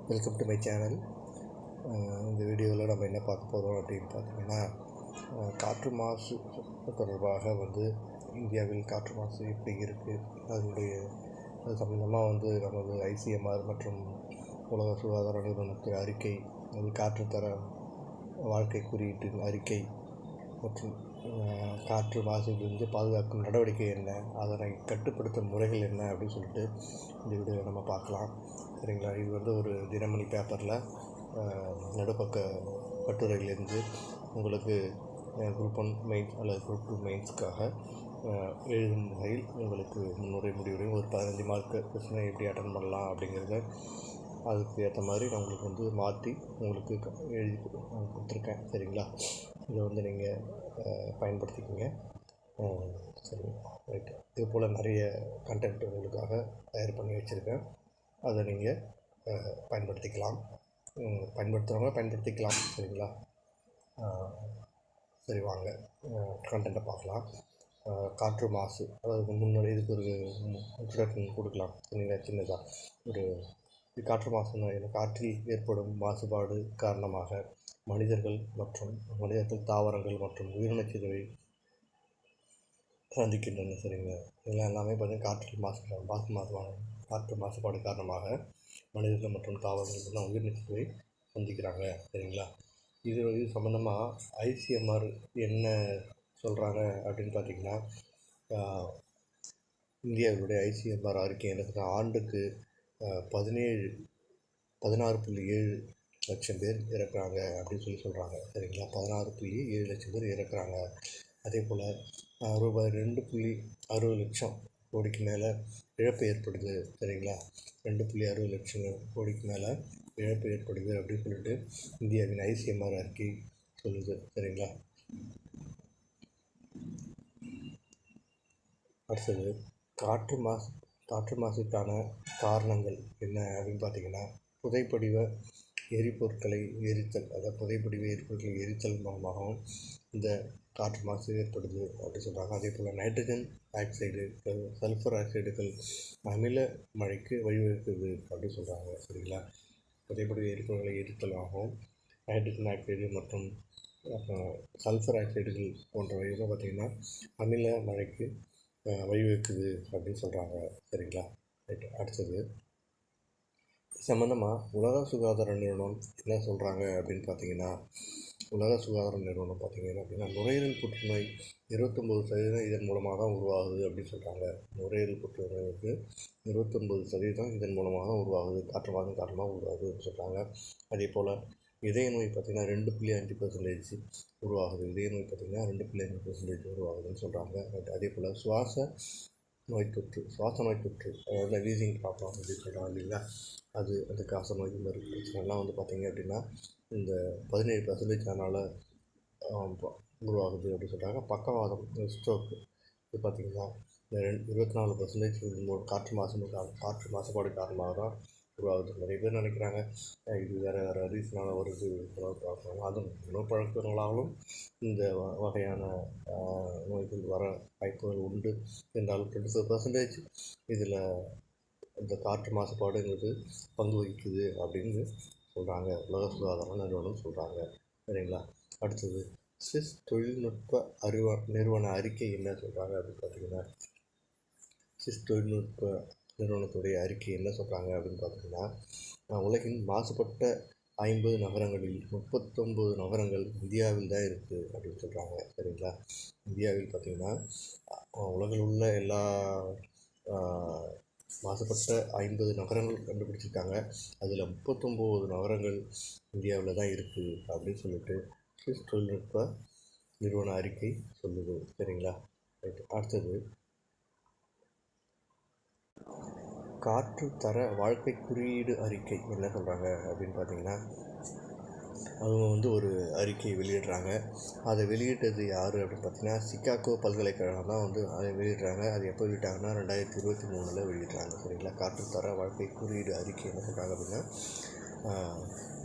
Welcome to my channel. இந்த வீடியோவில் நம்ம என்ன பார்க்க போகிறோம் அப்படின்னு பார்த்தீங்கன்னா, காற்று மாசு தொடர்பாக இந்தியாவில் காற்று மாசு எப்படி இருக்குது, அது சம்மந்தமாக நமது ஐசிஎம்ஆர் மற்றும் உலக சுகாதார நிறுவனத்தின் அறிக்கை, காற்று தர வாழ்க்கை குறியீட்டின் அறிக்கை மற்றும் காற்று மாசுலிருந்து பாதுகாக்கும் நடவடிக்கை என்ன, அதனை கட்டுப்படுத்தும் முறைகள் என்ன அப்படின்னு சொல்லிட்டு இந்த வீடியோவில் நம்ம பார்க்கலாம். சரிங்களா? இது ஒரு தினமணி பேப்பரில் நடுப்பக்க கட்டுரையிலேருந்து உங்களுக்கு குரூப் 1 மெயின்ஸ் அல்லது குரூப் 2 மெயின்ஸ்க்காக எழுதும் வகையில் உங்களுக்கு முன்னுரை முடிவுரையும் ஒரு 15 மார்க்கு பிரச்சனை எப்படி அட்டன் பண்ணலாம் அப்படிங்கிறத அதுக்கு ஏற்ற மாதிரி நான் உங்களுக்கு மாற்றி உங்களுக்கு எழுதி கொடுத்துருக்கேன். சரிங்களா? இதை நீங்கள் பயன்படுத்திக்கோங்க. சரி, ரைட்டு. இது போல் நிறைய கண்டென்ட் உங்களுக்காக தயார் பண்ணி வச்சுருக்கேன். அதை நீங்கள் பயன்படுத்திக்கலாம். பயன்படுத்துகிறவங்க பயன்படுத்திக்கலாம். சரிங்களா? சரி, வாங்க கண்டென்ட்டை பார்க்கலாம். காற்று மாசு, அதாவது முன்னாடி இதுக்கு ஒரு இன்ட்ரோடக்ஷன் கொடுக்கலாம். சின்னதாக காற்று மாசுன்னா காற்றில் ஏற்படும் மாசுபாடு காரணமாக மனிதர்கள், தாவரங்கள் மற்றும் உயிரினச்சிதவை சந்திக்கின்றன. சரிங்க? இதெல்லாம் எல்லாமே பார்த்தீங்கன்னா காற்று மாசுபாடு காரணமாக மனிதர்கள் மற்றும் தாவரங்கள் உயிரினச்சிதவை சந்திக்கிறாங்க. சரிங்களா? இது சம்மந்தமாக ஐசிஎம்ஆர் என்ன சொல்கிறாங்க அப்படின்னு பார்த்தீங்கன்னா, இந்தியாவுடைய ஐசிஎம்ஆர் அறிக்கை என்ன ஆண்டுக்கு 16.7 லட்சம் பேர் இறக்குறாங்க அப்படின்னு சொல்கிறாங்க. சரிங்களா? 16.7 லட்சம் பேர் இறக்குறாங்க. அதே போல் ரூபாய் 2.60 லட்சம் கோடிக்கு மேலே இழப்பு ஏற்படுது. சரிங்களா? 2.60 லட்சம் கோடிக்கு மேலே இழப்பு ஏற்படுது அப்படின்னு சொல்லிட்டு இந்தியாவின் ஐசிஎம்ஆர் அறிக்கை சொல்லுது. சரிங்களா? அடுத்தது காற்று மாசுக்கான காரணங்கள் என்ன அப்படின்னு பார்த்தீங்கன்னா, புதைப்படிவ எரிபொருட்களை எரித்தல், மூலமாகவும் இந்த காற்று மாசு ஏற்படுது அப்படின்னு சொல்கிறாங்க. அதே போல் நைட்ரஜன் ஆக்சைடு, சல்ஃபர் ஆக்சைடுகள் அமில மழைக்கு வழிவகுக்குது அப்படின்னு சொல்கிறாங்க. சரிங்களா? புதைப்படிவ எரிபொருட்களை எரித்தலாகவும் நைட்ரஜன் ஆக்சைடு மற்றும் சல்ஃபர் ஆக்சைடுகள் போன்றவை பார்த்திங்கன்னா அமில மழைக்கு வழிவகுக்குது அப்படின்னு சொல்கிறாங்க. சரிங்களா? ரைட்டு. அடுத்தது சம்மந்தமாக உலக சுகாதார நிறுவனம் என்ன சொல்கிறாங்க அப்படின்னு பார்த்தீங்கன்னா, நுரையீரல் புற்றுநோய் 29% இதன் மூலமாக தான் உருவாகுது அப்படின்னு சொல்கிறாங்க. நுரையீரல் புற்றுநோய்க்கு 29% இதன் மூலமாக தான் உருவாகுது, காற்று மாசு காரணமாக உருவாகுது அப்படின்னு சொல்கிறாங்க. அதே போல் இதய நோய் பார்த்திங்கன்னா 2.5% உருவாகுது. இதய நோய் பார்த்திங்கன்னா 2.5% உருவாகுதுன்னு சொல்கிறாங்க. அதே போல் சுவாச நோய் தொற்று, அதாவது வீசிங் ப்ராப்ளம் அப்படின்னு சொல்கிறாங்க இல்லைங்களா, அந்த காச நோய் மருந்து பிரச்சனைலாம் பார்த்திங்க அப்படின்னா இந்த 17% அதனால் உருவாகுது அப்படின்னு சொல்கிறாங்க. பக்கவாதம், ஸ்ட்ரோக்கு இது பார்த்திங்கன்னா இந்த 24% காற்று மாசுபாடு காரணமாக தான் உருவாகுது. நிறைய பேர் நினைக்கிறாங்க இது வேறு ரீசனால் வருது, அதுவும் உணவு பழக்கங்களாலும் இந்த வகையான நோய்கள் வர வாய்ப்புகள் உண்டு. இருந்தாலும் 25% இதில் இந்த காற்று மாசுபாடுங்கிறது பங்கு வகிக்குது அப்படின்னு சொல்கிறாங்க, உலக சுகாதார நிறுவனம் சொல்கிறாங்க. சரிங்களா? அடுத்தது ஸ்விஸ் தொழில்நுட்ப நிறுவன அறிக்கை என்ன சொல்கிறாங்க அப்படின்னு பார்த்தீங்கன்னா, ஸ்விஸ் தொழில்நுட்ப நிறுவனத்துடைய அறிக்கை என்ன சொல்கிறாங்க அப்படின்னு பார்த்தீங்கன்னா, உலகின் மாசுபட்ட 50 நகரங்களில் 39 நகரங்கள் இந்தியாவில் தான் இருக்குது அப்படின்னு சொல்கிறாங்க. சரிங்களா? இந்தியாவில் பார்த்திங்கன்னா உலகில் உள்ள எல்லா மாசுபட்ட 50 நகரங்கள் கண்டுபிடிச்சிருக்காங்க. அதில் 39 நகரங்கள் இந்தியாவில் தான் இருக்குது அப்படின்னு சொல்லிட்டு ஸ்விஸ் தொழில்நுட்ப நிறுவன அறிக்கை சொல்லுது. சரிங்களா? அடுத்தது காற்று தர வாழ்க்கை குறியீடு அறிக்கை என்ன சொல்கிறாங்க அப்படின்னு பார்த்தீங்கன்னா, அவங்க ஒரு அறிக்கை வெளியிடுறாங்க. அதை வெளியிட்டது யார் அப்படின்னு பார்த்தீங்கன்னா, சிகாகோ பல்கலைக்கழகம் தான் அதை வெளியிடுறாங்க. அது எப்போ வெளியிட்டாங்கன்னா 2023 வெளியிடுறாங்க. சரிங்களா? காற்று தர வாழ்க்கை குறியீடு அறிக்கை என்ன சொல்கிறாங்க அப்படின்னா,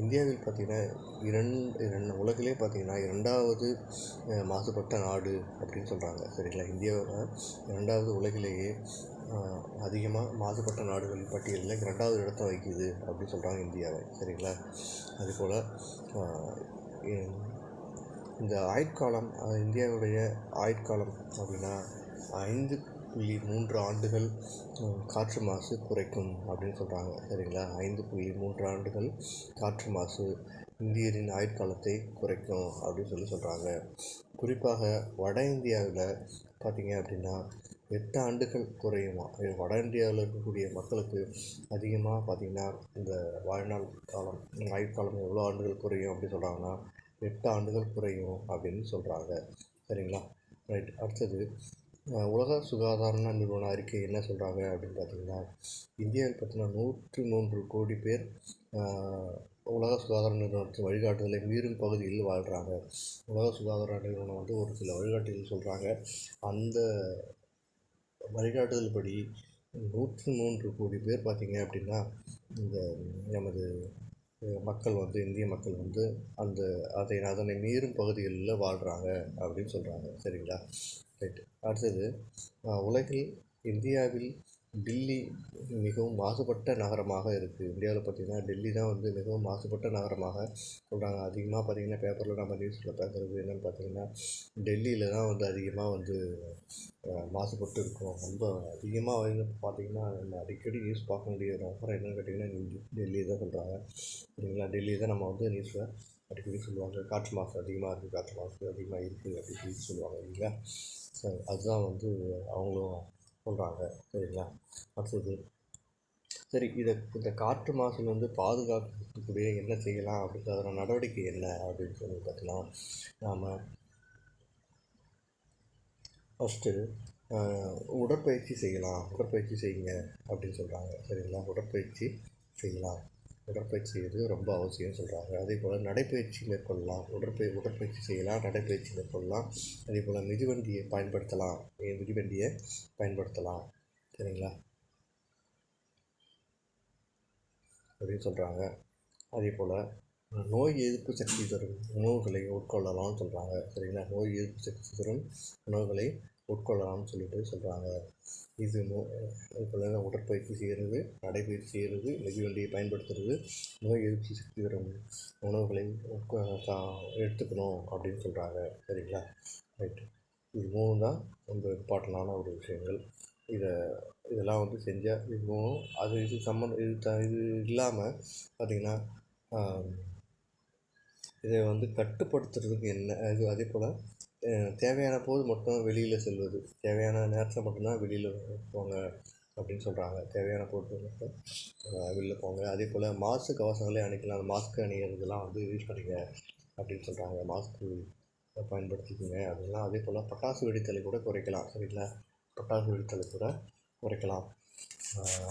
இந்தியாவில் பார்த்திங்கன்னா உலகிலே பார்த்திங்கன்னா 2வது மாசுபட்ட நாடு அப்படின்னு சொல்கிறாங்க. சரிங்களா? இந்தியாவை 2வது உலகிலேயே அதிகமாக மாசுபட்ட நாடுகள் பட்டியலில் 2வது இடத்த வகிக்குது அப்படின்னு சொல்கிறாங்க இந்தியாவை. சரிங்களா? அதுபோல் இந்த ஆயுட்காலம், இந்தியாவுடைய ஆயுட்காலம் அப்படின்னா 5.3 ஆண்டுகள் காற்று மாசு குறைக்கும் அப்படின்னு சொல்கிறாங்க. சரிங்களா? 5.3 ஆண்டுகள் காற்று மாசு இந்தியரின் ஆயுட்காலத்தை குறைக்கும் அப்படின்னு சொல்கிறாங்க. குறிப்பாக வட இந்தியாவில் பார்த்திங்க அப்படின்னா 8 ஆண்டுகள் குறையுமா. வட இந்தியாவில் இருக்கக்கூடிய மக்களுக்கு அதிகமாக பார்த்திங்கன்னா இந்த வாழ்நாள் காலம், ஆயுட்காலம் எவ்வளோ ஆண்டுகள் குறையும் அப்படின்னு சொல்கிறாங்கன்னா 8 ஆண்டுகள் குறையும் அப்படின்னு சொல்கிறாங்க. சரிங்களா? ரைட். அடுத்தது உலக சுகாதார நிறுவன அறிக்கை என்ன சொல்கிறாங்க அப்படின்னு பார்த்திங்கன்னா, இந்தியாவில் பார்த்திங்கன்னா 103 கோடி பேர் உலக சுகாதார நிறுவனத்தின் வழிகாட்டுதலை மீறும் பகுதியில் வாழ்கிறாங்க. உலக சுகாதார நிறுவனம் வந்து ஒரு சில வழிகாட்டுதல் சொல்கிறாங்க. அந்த வழிகாட்டுதல் படி 103 கோடி பேர் பார்த்திங்க அப்படின்னா இந்த நமது மக்கள் வந்து இந்திய மக்கள் வந்து அதனை மீறும் பகுதிகளில் வாழ்கிறாங்க அப்படின்னு சொல்கிறாங்க. சரிங்களா? ரைட்டு. அடுத்தது உலகில் இந்தியாவில் டில்லி மிகவும் மாசுபட்ட நகரமாக இருக்குது. இந்தியாவில் பார்த்திங்கன்னா டெல்லி தான் வந்து மிகவும் மாசுபட்ட நகரமாக சொல்கிறாங்க. அதிகமாக பார்த்திங்கன்னா பேப்பரில் நம்ம நியூஸில் பார்க்குறது என்னென்னு பார்த்திங்கன்னா டெல்லியில் தான் வந்து அதிகமாக வந்து மாசுபட்டு இருக்கும். ரொம்ப அதிகமாக வந்து பார்த்திங்கன்னா நம்ம அடிக்கடி நியூஸ் பார்க்க முடிய நகரம் என்னென்னு கேட்டிங்கன்னா டெல்லி தான் சொல்கிறாங்க. சரிங்களா? டெல்லி தான் நம்ம வந்து நியூஸில் அடிக்கடி சொல்லுவாங்க காற்று மாசு அதிகமாக இருக்குது, காற்று மாசு அதிகமாக இருக்குது அப்படின்னு சொல்லி சொல்லுவாங்க இல்லைங்களா? அதுதான் வந்து அவங்களும் சொல்கிறாங்க. சரிங்களா? அடுத்தது சரி, இந்த காற்று மாசுல வந்து பாதுகாக்கக்கூடிய என்ன செய்யலாம் அப்படின்றத நடவடிக்கை என்ன அப்படின்னு சொல்லி பார்த்தீங்கன்னா, நாம் ஃபஸ்ட்டு உடற்பயிற்சி செய்யலாம். உடற்பயிற்சி செய்யுங்க அப்படின்னு சொல்கிறாங்க. சரிங்களா? உடற்பயிற்சி செய்யலாம். உடற்பயிற்சி செய்வது ரொம்ப அவசியம் சொல்கிறாங்க. அதே போல் நடைப்பயிற்சி மேற்கொள்ளலாம். உடற்பயிற்சி செய்யலாம், நடைப்பயிற்சி மேற்கொள்ளலாம். அதே போல் மிதிவண்டியை பயன்படுத்தலாம். சரிங்களா? அப்படின்னு சொல்கிறாங்க. அதே போல் நோய் எதிர்ப்பு சக்தி தரும் உணவுகளை உட்கொள்ளலாம்னு சொல்கிறாங்க. சரிங்களா? நோய் எதிர்ப்பு சக்தி தரும் உணவுகளை உட்கொள்ளலாம்னு சொல்கிறாங்க. இது போல் உடற்பயிற்சி செய்கிறது, நடைப்பயிற்சி செய்கிறது, மிதிவண்டியை பயன்படுத்துறது, நோய் எதிர்ப்பு சக்தி தரும் உணவுகளை எடுத்துக்கணும் அப்படின்னு சொல்கிறாங்க. சரிங்களா? ரைட்டு. இது 3 தான் ரொம்ப இம்பார்ட்டண்டான ஒரு விஷயங்கள். இதெல்லாம் வந்து செஞ்சால் இது 3 இது இல்லாமல் பார்த்திங்கன்னா இதை வந்து கட்டுப்படுத்துறதுக்கு என்ன அதே போல் தேவையான போது மட்டும் வெளியில் செல்வது, தேவையான நேரத்தில் மட்டும்தான் வெளியில் போங்க அப்படின்னு சொல்கிறாங்க. தேவையான பொருட்கள் மட்டும் வெளியில் போங்க. அதே போல் மாஸ்க் கவசங்களே அணிக்கலாம். மாஸ்க் அணிகிறதுலாம் வந்து யூஸ் பண்ணிங்க அப்படின்னு சொல்கிறாங்க. மாஸ்க்கு பயன்படுத்திக்கோங்க அதெல்லாம். அதே போல் பட்டாசு வெடித்தலை கூட குறைக்கலாம். சரிங்களா? பட்டாசு வெடித்தலை கூட குறைக்கலாம்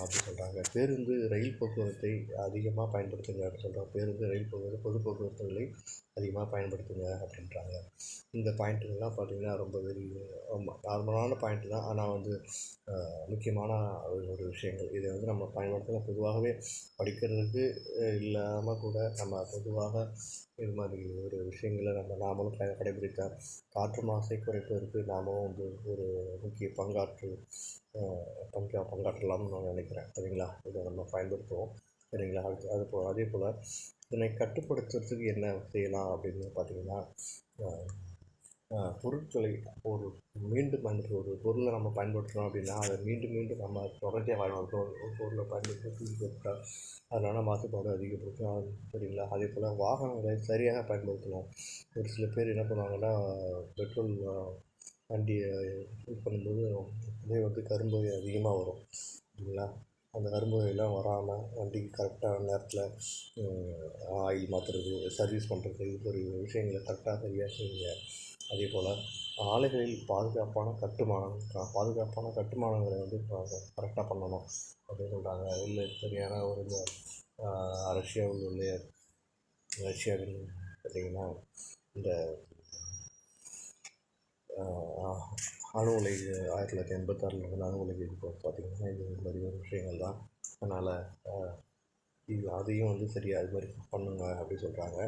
அப்படி சொல்கிறாங்க. பேருந்து ரயில் போக்குவரத்தை அதிகமாக பயன்படுத்துங்க அப்படின்னு சொல்கிறாங்க. பேருந்து ரயில் போக்குவரத்து பொது போக்குவரத்துகளை அதிகமாக பயன்படுத்துங்க அப்படின்றாங்க. இந்த பாயிண்ட்டுகள்லாம் பார்த்திங்கன்னா ரொம்ப நார்மலான பாயிண்ட்டு தான். ஆனால் வந்து முக்கியமான ஒரு விஷயங்கள். இதை வந்து நம்ம பயன்படுத்தலாம். பொதுவாகவே படிக்கிறதுக்கு இல்லாமல் கூட நம்ம பொதுவாக இது மாதிரி ஒரு விஷயங்களை நாமளும் கடைபிடித்தால் காற்று மாசை குறைப்பதற்கு நாமும் வந்து ஒரு முக்கிய பங்காற்றலாம்னு நான் நினைக்கிறேன். சரிங்களா? இதை நம்ம பயன்படுத்துவோம். சரிங்களா? அதே போல் இதனை கட்டுப்படுத்துறதுக்கு என்ன செய்யலாம் அப்படின்னு பார்த்திங்கன்னா, பொருட்களை மீண்டும் ஒரு பொருளை நம்ம பயன்படுத்துகிறோம் அப்படின்னா அதை மீண்டும் நம்ம தொடர்ச்சியாக பயன்படுத்துகிறோம். ஒரு பொருளை பயன்படுத்தி தூக்கி போட்டால் அதனால் மாசுபாடு அதிகப்படுத்தும். சரிங்களா? அதே போல் வாகனங்களை சரியாக பயன்படுத்தணும். ஒரு சில பேர் என்ன பண்ணுவாங்கன்னா பெட்ரோல் வண்டியை இது பண்ணும்போது அதே வந்து கரும்புகை அதிகமாக வரும் இல்லைங்களா? அந்த கரும்புகையெல்லாம் வராமல் வண்டிக்கு கரெக்டான நேரத்தில் ஆயில் மாற்றுறது, சர்வீஸ் பண்ணுறது, இது ஒரு விஷயங்களை கரெக்டாக சரியாக செய்யுங்க. அதே போல் ஆலைகளில் பாதுகாப்பான கட்டுமானங்களை வந்து கரெக்டாக பண்ணணும் அப்படின்னு சொல்கிறாங்க. இல்லை சரியான ஒரு ரஷ்யாவில் பார்த்திங்கன்னா இந்த அணு உலை 1986 அணு உலை பார்த்திங்கன்னா இது மாதிரி ஒரு விஷயங்கள் தான். அதனால் அதையும் வந்து சரியாக அது மாதிரி பண்ணுங்க அப்படின்னு சொல்கிறாங்க.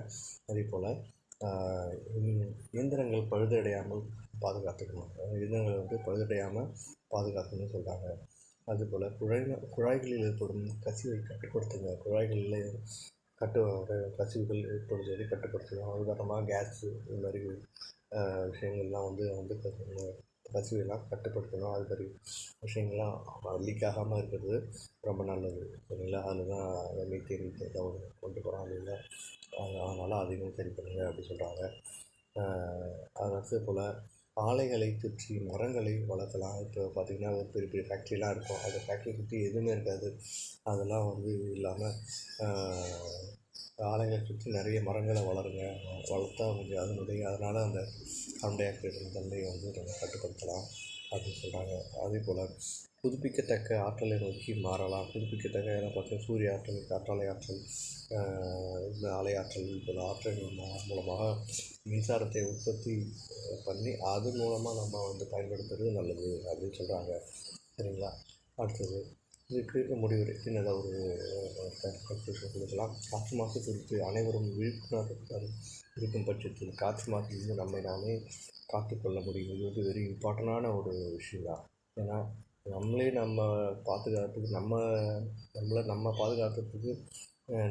அதே போல் இயந்திரங்கள் பழுதடையாமல் பாதுகாத்துக்கணும். இயந்திரங்களை வந்து பழுதடையாமல் பாதுகாக்கணும்னு சொல்கிறாங்க. அதுபோல் குழாய்களில் ஏற்படும் கசிவை கட்டுப்படுத்துங்க. குழாய்களில் கசிவுகள் ஏற்படுவதை கட்டுப்படுத்தணும். உதாரணமாக கேஸு இது மாதிரி விஷயங்கள்லாம் வந்து கசிவெல்லாம் கட்டுப்படுத்தணும். அது மாதிரி விஷயங்கள்லாம் லீக் ஆகாமல் இருக்கிறது ரொம்ப நல்லது, சரிங்களா? அதில் தான் மீத்தேன் எல்லாம் கொண்டு போகிறோம் இல்லைங்களா? அதனால் அதையும் சரி பண்ணுங்கள் அப்படி சொல்கிறாங்க. அடுத்தது போல் ஆலைகளை சுற்றி மரங்களை வளர்க்கலாம். இப்போ பார்த்திங்கன்னா ஒரு பெரிய பெரிய ஃபேக்ட்ரிலாம் இருக்கும். அந்த ஃபேக்ட்ரியை சுற்றி எதுவுமே இருக்காது. அதெல்லாம் வந்து இல்லாமல் ஆலைகளை சுற்றி நிறைய மரங்களை வளர்த்தா கொஞ்சம் அதனால் அந்த கார்பன் டை ஆக்சைடு தன்மையை வந்து நம்ம கட்டுப்படுத்தலாம் அப்படின்னு சொல்கிறாங்க. அதே போல் புதுப்பிக்கத்தக்க ஆற்றலை நோக்கி மாறலாம். புதுப்பிக்கத்தக்க பார்த்தீங்கன்னா சூரிய ஆற்றல், காற்றாலை ஆற்றல், இந்த அலை ஆற்றல் போன்ற ஆற்றல்கள் மூலமாக மின்சாரத்தை உற்பத்தி பண்ணி அது மூலமாக நம்ம வந்து பயன்படுத்துறது நல்லது அப்படின்னு சொல்கிறாங்க, சரிங்களா? அடுத்தது இதுக்கு முடிவுரை சின்னதாக ஒரு கன்க்ளூஷன் கொடுக்கலாம். காற்று மாசு குறித்து அனைவரும் விழிப்புணர்வு இருக்கும் பட்சத்தில் காற்று மாசிலிருந்து நம்மை நாமே காத்துக்கொள்ள முடியும். இது வந்து வெரி இம்பார்ட்டண்டான ஒரு விஷயம் தான். ஏன்னா நம்ம பாதுகாத்துக்கு நம்ம பாதுகாக்கிறதுக்கு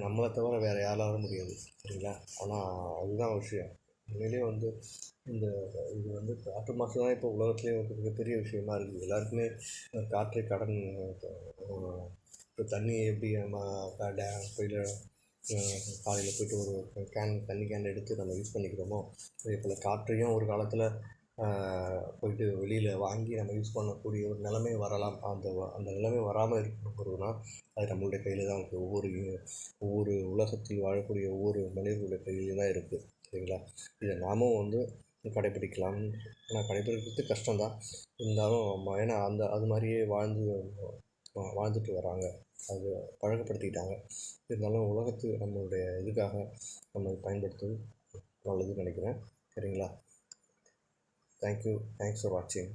நம்மளை தவிர வேறு யாராலும் முடியாது, சரிங்களா? ஆனால் அதுதான் விஷயம். உண்மையிலே வந்து இது வந்து காற்று மாசு தான் இப்போ உலகத்துலேயே ஒரு மிகப்பெரிய விஷயமா இருக்குது. எல்லாருக்குமே காற்றை கடன் இப்போ தண்ணி எப்படி நம்ம போயிட்டு காலையில் போய்ட்டு ஒரு தண்ணி கேன் எடுத்து நம்ம யூஸ் பண்ணிக்கிறோமோ, அதே போல் காற்றையும் ஒரு காலத்தில் போய்ட்டு வெளியில் வாங்கி நம்ம யூஸ் பண்ணக்கூடிய ஒரு நிலைமை வரலாம். அந்த நிலைமை வராமல் இருக்கணும்னா அது நம்மளுடைய கையில் தான் இருக்குது. ஒவ்வொரு உலகத்தில் வாழக்கூடிய ஒவ்வொரு மனிதர்களுடைய கையிலையும் தான் இருக்குது, சரிங்களா? இதை நாமும் வந்து கடைப்பிடிக்கலாம். ஆனால் கடைப்பிடிக்கிறது கஷ்டம்தான், இருந்தாலும் ஏன்னா அது மாதிரியே வாழ்ந்துட்டு வராங்க, அது பழக்கப்படுத்திக்கிட்டாங்க. இருந்தாலும் உலகத்துக்கு நம்மளுடைய இதுக்காக நம்ம பயன்படுத்துவது நல்லதுன்னு நினைக்கிறேன், சரிங்களா? தேங்க்யூ. தேங்க்ஸ் ஃபார் வாட்சிங்.